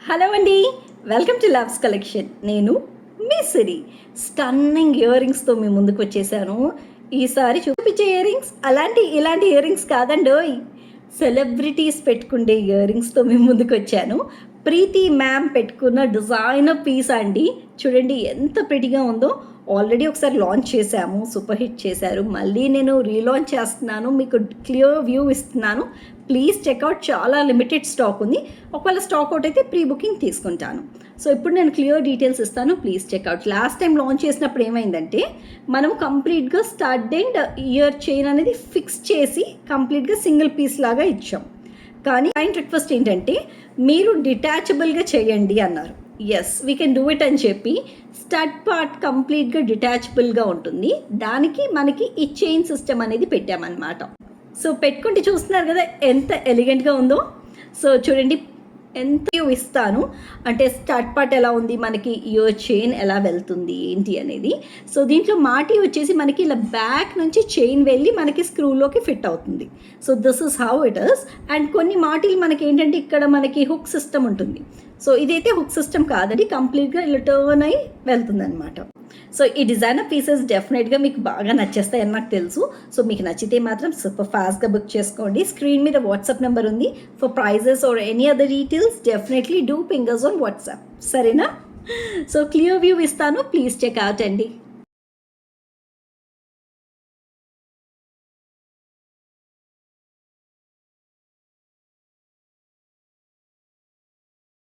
Hello అండి, welcome to loves collection. నేను మీ సిరి. Stunning year రింగ్స్తో మీ ముందుకు వచ్చేసాను. ఈసారి చూపించే ఇయర్ రింగ్స్ ఇలాంటి ఇయర్ రింగ్స్ కాదండోయ్, సెలబ్రిటీస్ పెట్టుకునే ఇయర్ రింగ్స్తో మీ ముందుకు వచ్చాను. ప్రీతి మ్యామ్ పెట్టుకున్న డిజైనర్ పీస్ అండి. చూడండి ఎంత ప్రిటీగా ఉందో. ఆల్రెడీ ఒకసారి లాంచ్ చేశాము, సూపర్ హిట్ చేశారు. మళ్ళీ నేను రీలాంచ్ చేస్తున్నాను, మీకు క్లియర్ వ్యూ ఇస్తున్నాను. Please checkout. చాలా లిమిటెడ్ స్టాక్ ఉంది. ఒకవేళ స్టాక్ అవుట్ అయితే ప్రీ బుకింగ్ తీసుకుంటాను. సో ఇప్పుడు నేను క్లియర్ డీటెయిల్స్ ఇస్తాను, please checkout. Last time launch చేసినప్పుడు ఏమైందంటే మనం కంప్లీట్గా స్టడ్ అండ్ ఇయర్ చైన్ అనేది ఫిక్స్ చేసి కంప్లీట్గా సింగిల్ పీస్ లాగా ఇచ్చాం. కానీ క్లయింట్ రిక్వెస్ట్ ఏంటంటే మీరు డిటాచబుల్గా చేయండి అన్నారు. Yes, we can do it అని చెప్పి స్టడ్ పార్ట్ కంప్లీట్గా డిటాచబుల్గా ఉంటుంది. దానికి మనకి ఈ చైన్ సిస్టమ్ అనేది పెట్టామన్నమాట. సో పెట్టుకుంటే చూస్తున్నారు కదా ఎంత ఎలిగెంట్గా ఉందో. సో చూడండి ఎంత ఇస్తాను అంటే స్టడ్ పార్ట్ ఎలా ఉంది, మనకి ఇయర్ చైన్ ఎలా వెళ్తుంది ఏంటి అనేది. సో దీంట్లో మాటి వచ్చేసి మనకి ఇలా బ్యాక్ నుంచి చైన్ వెళ్ళి మనకి స్క్రూలోకి ఫిట్ అవుతుంది. So this is how it is. And కొన్ని మాటిలు మనకి ఏంటంటే ఇక్కడ మనకి హుక్ సిస్టమ్ ఉంటుంది. సో ఇదైతే హుక్ సిస్టమ్ కాదండి, కంప్లీట్గా ఇలా టర్న్ అయి వెళ్తుంది అనమాట. సో ఈ డిజైనర్ పీసెస్ డెఫినెట్గా మీకు బాగా నచ్చేస్తాయని నాకు తెలుసు. సో మీకు నచ్చితే మాత్రం సూపర్ ఫాస్ట్గా బుక్ చేసుకోండి. స్క్రీన్ మీద వాట్సాప్ నెంబర్ ఉంది. For prizes or any other details definitely do ping us on WhatsApp. సరేనా? సో క్లియర్ వ్యూ ఇస్తాను, ప్లీజ్ చెక్ అవుట్ అండి.